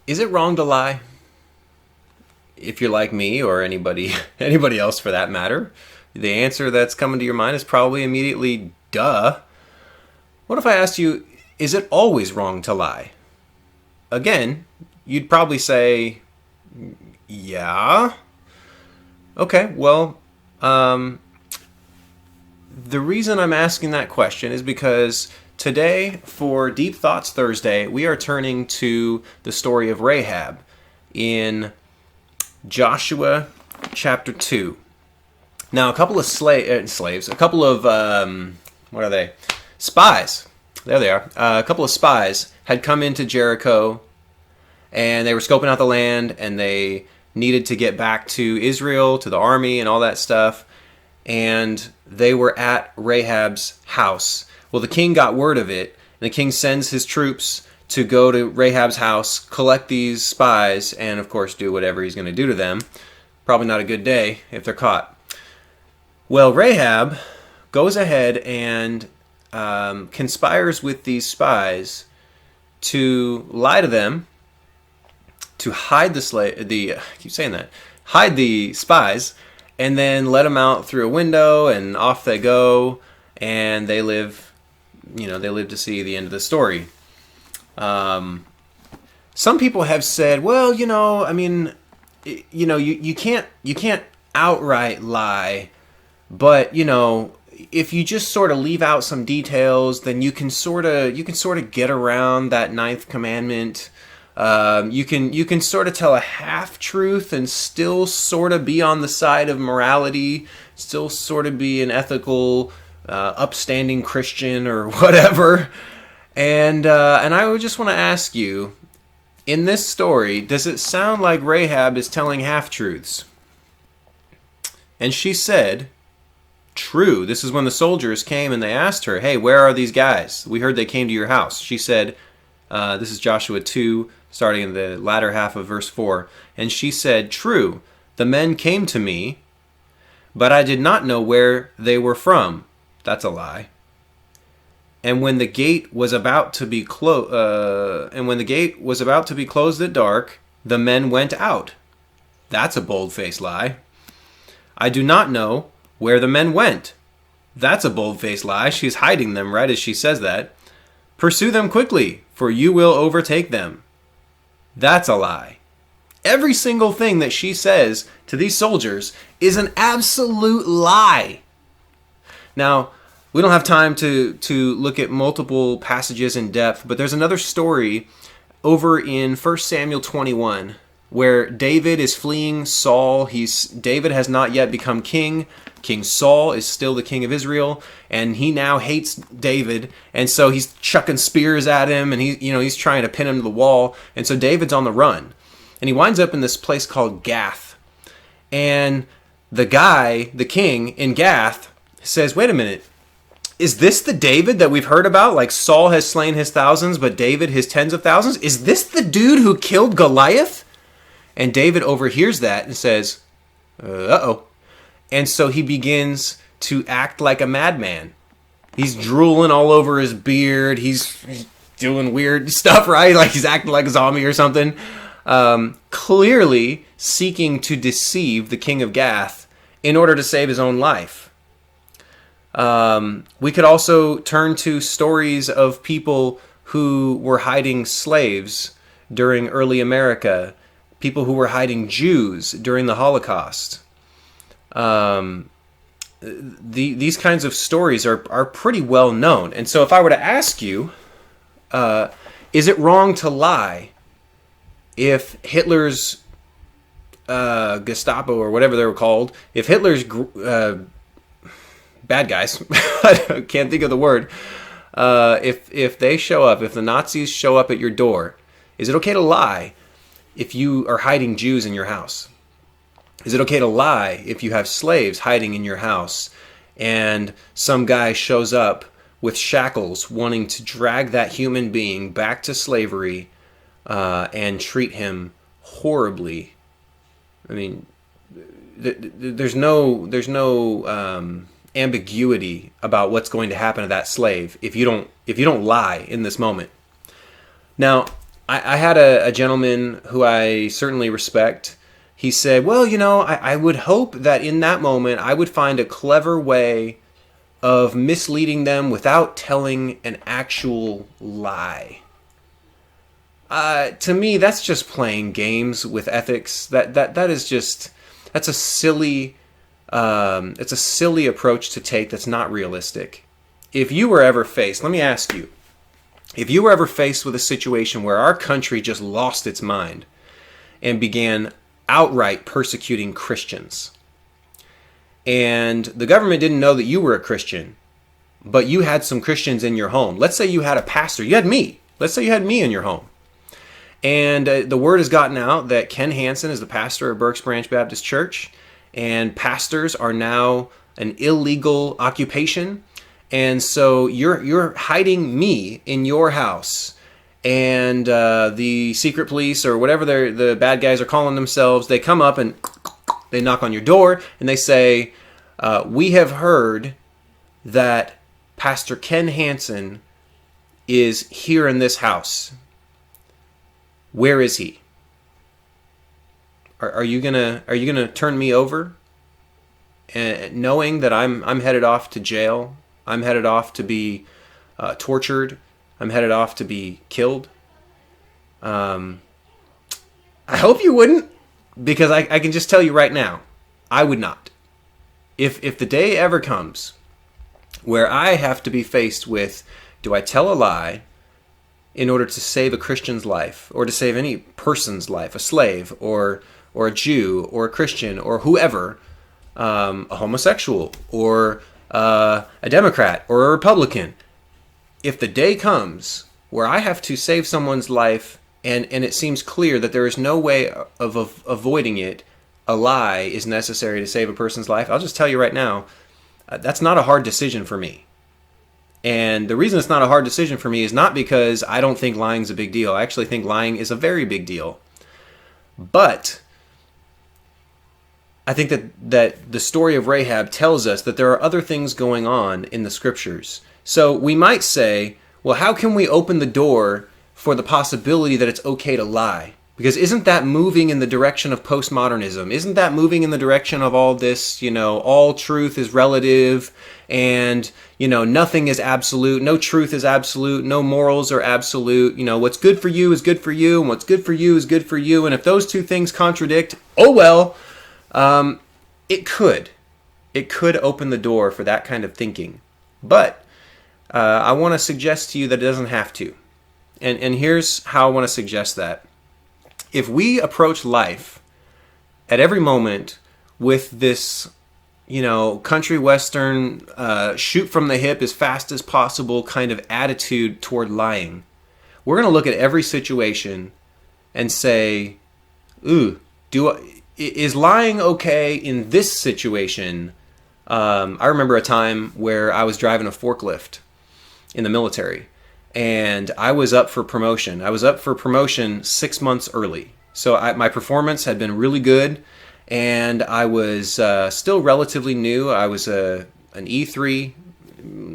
Is it wrong to lie? If you're like me or anybody anybody else for that matter, the answer that's coming to your mind is probably immediately duh. What if I asked you, is it always wrong to lie? Again, you'd probably say, yeah. Okay, well, the reason I'm asking that question is because today, for Deep Thoughts Thursday, we are turning to the story of Rahab in Joshua chapter 2. Now, a couple of slaves, a couple of, what are they? Spies. There they are. A couple of spies had come into Jericho, and they were scoping out the land, and they needed to get back to Israel, to the army, and all that stuff. And they were at Rahab's house. Well, the king got word of it, and the king sends his troops to go to Rahab's house, collect these spies, and of course do whatever he's going to do to them. Probably not a good day if they're caught. Well, Rahab goes ahead and conspires with these spies to lie to them, to hide hide the spies, and then let them out through a window, and off they go, and they live to see the end of the story. Some people have said, well, you can't outright lie, but if you just sort of leave out some details, then you can sort of get around that ninth commandment. You can sort of tell a half truth and still sort of be on the side of morality, still sort of be an ethical, upstanding Christian or whatever. And I would just want to ask you, in this story, does it sound like Rahab is telling half-truths? And she said, true. This is when the soldiers came and they asked her, hey, where are these guys? We heard they came to your house. She said, this is Joshua 2, starting in the latter half of verse 4. And she said, true, the men came to me, but I did not know where they were from. That's a lie. And when the gate was about to be closed at dark, the men went out. That's a bold-faced lie. I do not know where the men went. That's a bold-faced lie. She's hiding them right as she says that. Pursue them quickly, for you will overtake them. That's a lie. Every single thing that she says to these soldiers is an absolute lie. Now, we don't have time to look at multiple passages in depth, but there's another story over in 1 Samuel 21 where David is fleeing Saul. David has not yet become king. King Saul is still the king of Israel, and he now hates David, and so he's chucking spears at him, and he's trying to pin him to the wall, and so David's on the run, and he winds up in this place called Gath, and the king in Gath says, wait a minute, is this the David that we've heard about? Like Saul has slain his thousands, but David his tens of thousands? Is this the dude who killed Goliath? And David overhears that and says, uh-oh. And so he begins to act like a madman. He's drooling all over his beard. He's doing weird stuff, right? Like he's acting like a zombie or something. Clearly seeking to deceive the king of Gath in order to save his own life. We could also turn to stories of people who were hiding slaves during early America, people who were hiding Jews during the Holocaust. These kinds of stories are pretty well known. And so if I were to ask you, is it wrong to lie if Hitler's Gestapo or whatever they were called, if Hitler's bad guys, I can't think of the word, if they show up, if the Nazis show up at your door, is it okay to lie if you are hiding Jews in your house? Is it okay to lie if you have slaves hiding in your house and some guy shows up with shackles wanting to drag that human being back to slavery and treat him horribly? I mean, there's no ambiguity about what's going to happen to that slave if you don't lie in this moment. Now, I had a gentleman who I certainly respect. He said, well, I would hope that in that moment I would find a clever way of misleading them without telling an actual lie. To me, that's just playing games with ethics. That is just, that's a silly, it's a silly approach to take that's not realistic. If you were ever faced, let me ask you, if you were ever faced with a situation where our country just lost its mind and began outright persecuting Christians, and the government didn't know that you were a Christian, but you had some Christians in your home. Let's say you had a pastor. You had me. Let's say you had me in your home. And the word has gotten out that Ken Hansen is the pastor of Berks Branch Baptist Church, and pastors are now an illegal occupation. And so you're hiding me in your house, and the secret police or whatever the bad guys are calling themselves, they come up and they knock on your door and they say, we have heard that Pastor Ken Hansen is here in this house. Where is he? Are you gonna turn me over, knowing that I'm headed off to jail? I'm headed off to be tortured. I'm headed off to be killed. I hope you wouldn't, because I can just tell you right now, I would not. If the day ever comes where I have to be faced with, do I tell a lie in order to save a Christian's life, or to save any person's life, a slave or a Jew or a Christian or whoever, a homosexual or a Democrat or a Republican? If the day comes where I have to save someone's life and it seems clear that there is no way of avoiding it, a lie is necessary to save a person's life, I'll just tell you right now, that's not a hard decision for me. And the reason it's not a hard decision for me is not because I don't think lying's a big deal. I actually think lying is a very big deal. But I think that the story of Rahab tells us that there are other things going on in the scriptures. So we might say, well, how can we open the door for the possibility that it's okay to lie? Because isn't that moving in the direction of postmodernism? Isn't that moving in the direction of all this, all truth is relative, and, nothing is absolute, no truth is absolute, no morals are absolute, what's good for you is good for you, and what's good for you is good for you, and if those two things contradict, oh well. It could open the door for that kind of thinking. But I want to suggest to you that it doesn't have to. And here's how I want to suggest that. If we approach life at every moment with this, country western, shoot from the hip as fast as possible kind of attitude toward lying, we're going to look at every situation and say, ooh, is lying okay in this situation? I remember a time where I was driving a forklift in the military, and I was up for promotion. I was up for promotion 6 months early. So my performance had been really good, and I was still relatively new. I was an E3,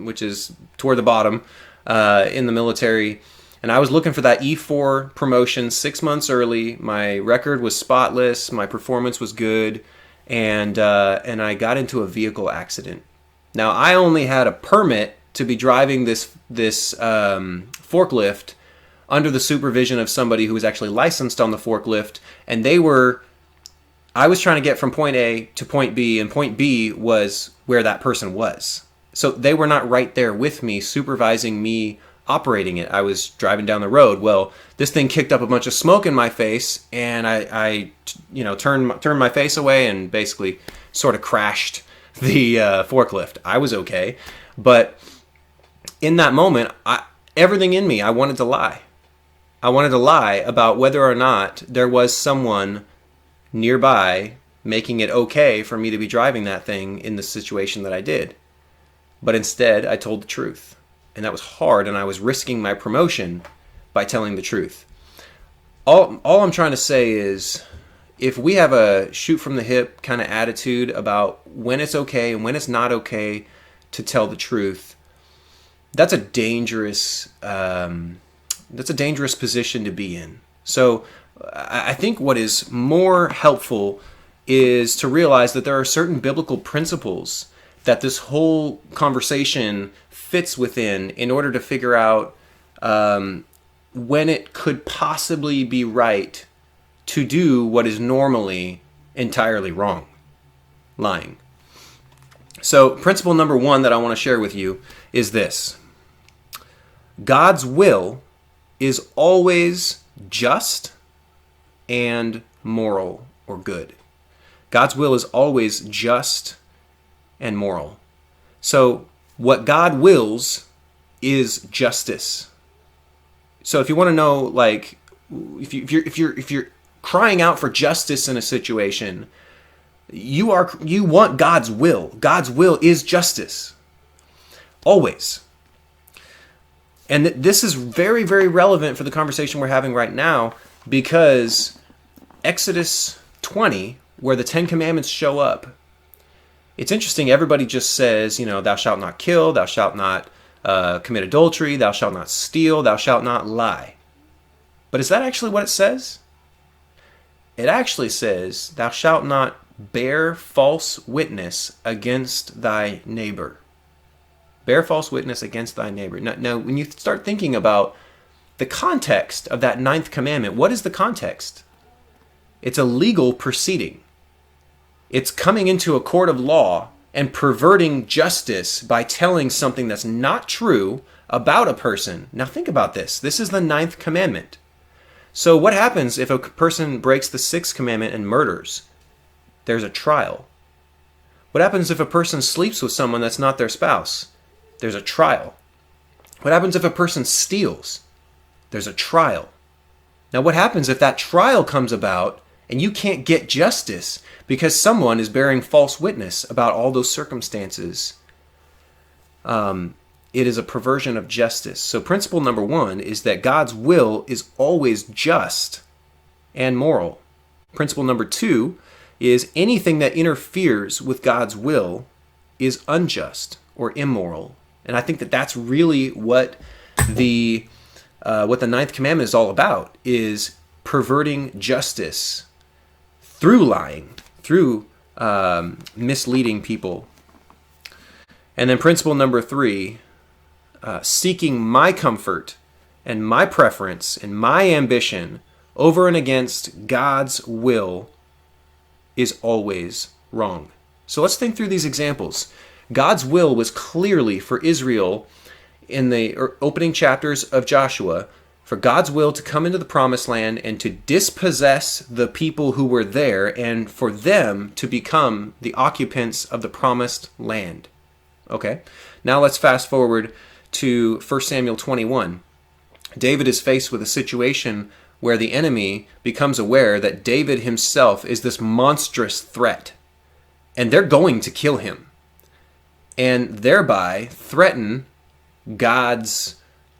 which is toward the bottom in the military. And I was looking for that E4 promotion 6 months early. My record was spotless. My performance was good. And I got into a vehicle accident. Now, I only had a permit to be driving this forklift under the supervision of somebody who was actually licensed on the forklift. And I was trying to get from point A to point B, and point B was where that person was. So they were not right there with me, supervising me operating it. I was driving down the road. Well, this thing kicked up a bunch of smoke in my face, and I turned my face away and basically sort of crashed the forklift. I was okay, but in that moment, everything in me, I wanted to lie. I wanted to lie about whether or not there was someone nearby making it okay for me to be driving that thing in the situation that I did. But instead, I told the truth. And that was hard, and I was risking my promotion by telling the truth. All I'm trying to say is, if we have a shoot from the hip kind of attitude about when it's okay and when it's not okay to tell the truth, that's a dangerous that's a dangerous position to be in. So I think what is more helpful is to realize that there are certain biblical principles that this whole conversation fits within in order to figure out when it could possibly be right to do what is normally entirely wrong, lying. So principle number one that I want to share with you is this. God's will is always just and moral or good. God's will is always just and moral. So what God wills is justice. So if you want to know, like, if you're crying out for justice in a situation, you want God's will. God's will is justice. Always. And this is very, very relevant for the conversation we're having right now, because Exodus 20, where the Ten Commandments show up, it's interesting. Everybody just says, thou shalt not kill, thou shalt not commit adultery, thou shalt not steal, thou shalt not lie. But is that actually what it says? It actually says, thou shalt not bear false witness against thy neighbor. Bear false witness against thy neighbor. Now, when you start thinking about the context of that ninth commandment, what is the context? It's a legal proceeding. It's coming into a court of law and perverting justice by telling something that's not true about a person. Now think about this. This is the ninth commandment. So what happens if a person breaks the sixth commandment and murders? There's a trial. What happens if a person sleeps with someone that's not their spouse? There's a trial. What happens if a person steals? There's a trial. Now what happens if that trial comes about and you can't get justice because someone is bearing false witness about all those circumstances? It is a perversion of justice. So principle number one is that God's will is always just and moral. Principle number two is anything that interferes with God's will is unjust or immoral. And I think that that's really what the ninth commandment is all about, is perverting justice through lying, through misleading people. And then principle number three, seeking my comfort and my preference and my ambition over and against God's will is always wrong. So let's think through these examples. God's will was clearly for Israel in the opening chapters of Joshua, for God's will to come into the promised land and to dispossess the people who were there and for them to become the occupants of the promised land. Okay, now let's fast forward to 1 Samuel 21. David is faced with a situation where the enemy becomes aware that David himself is this monstrous threat, and they're going to kill him, and thereby threaten God's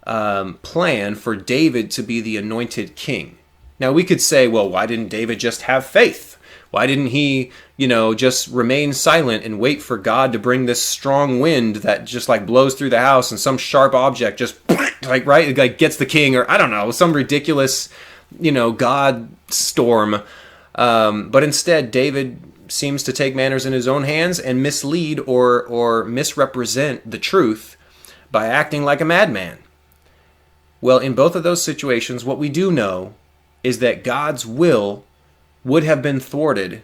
plan for David to be the anointed king. Now we could say, well, why didn't David just have faith? Why didn't he, just remain silent and wait for God to bring this strong wind that just like blows through the house and some sharp object just like gets the king, or I don't know, some ridiculous, God storm. But instead, David seems to take matters in his own hands and mislead or misrepresent the truth by acting like a madman. Well, in both of those situations, what we do know is that God's will would have been thwarted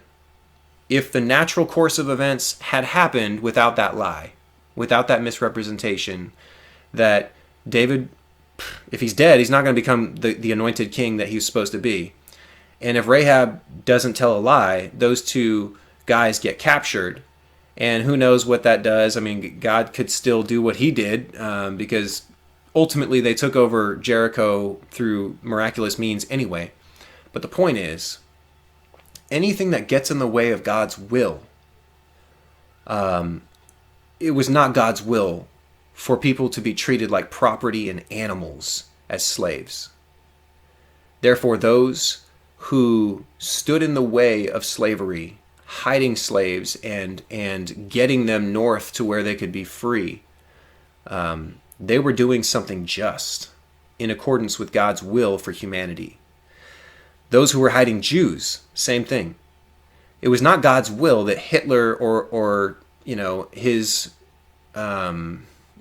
if the natural course of events had happened without that lie, without that misrepresentation, that David, if he's dead, he's not going to become the anointed king that he's supposed to be. And if Rahab doesn't tell a lie, those two guys get captured. And who knows what that does? I mean, God could still do what he did, because ultimately they took over Jericho through miraculous means anyway. But the point is, anything that gets in the way of God's will, it was not God's will for people to be treated like property and animals as slaves. Therefore, those who stood in the way of slavery, hiding slaves and getting them north to where they could be free, they were doing something just. in accordance with God's will for humanity. Those who were hiding Jews, same thing. It was not God's will that Hitler or his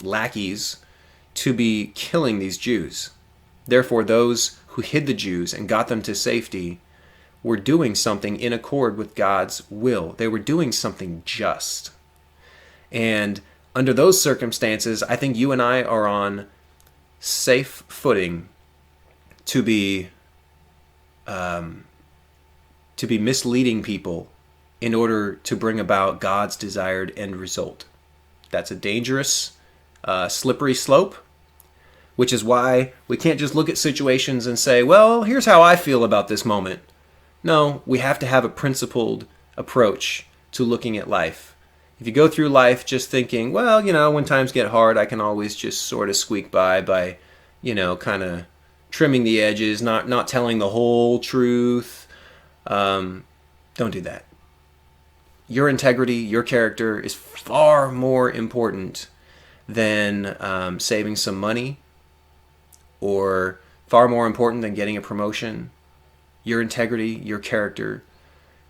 lackeys to be killing these Jews. Therefore, those who hid the Jews and got them to safety were doing something in accord with God's will. They were doing something just. And under those circumstances, I think you and I are on safe footing to be misleading people in order to bring about God's desired end result. That's a dangerous, slippery slope, which is why we can't just look at situations and say, well, here's how I feel about this moment. No, we have to have a principled approach to looking at life. If you go through life just thinking, well, when times get hard, I can always just sort of squeak by, kind of trimming the edges, not telling the whole truth. Don't do that. Your integrity, your character is far more important than saving some money, or far more important than getting a promotion. Your integrity, your character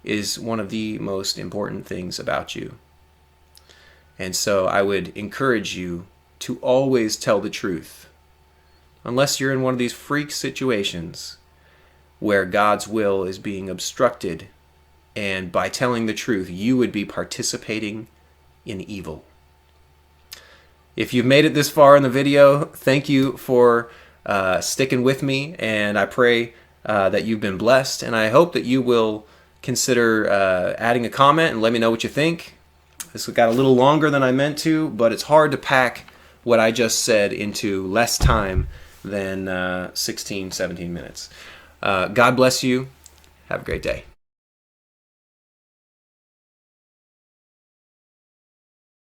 is one of the most important things about you. And so I would encourage you to always tell the truth, unless you're in one of these freak situations where God's will is being obstructed, and by telling the truth, you would be participating in evil. If you've made it this far in the video, thank you for sticking with me, and I pray that you've been blessed, and I hope that you will consider adding a comment and let me know what you think. This got a little longer than I meant to, but it's hard to pack what I just said into less time than 16, 17 minutes. God bless you. Have a great day.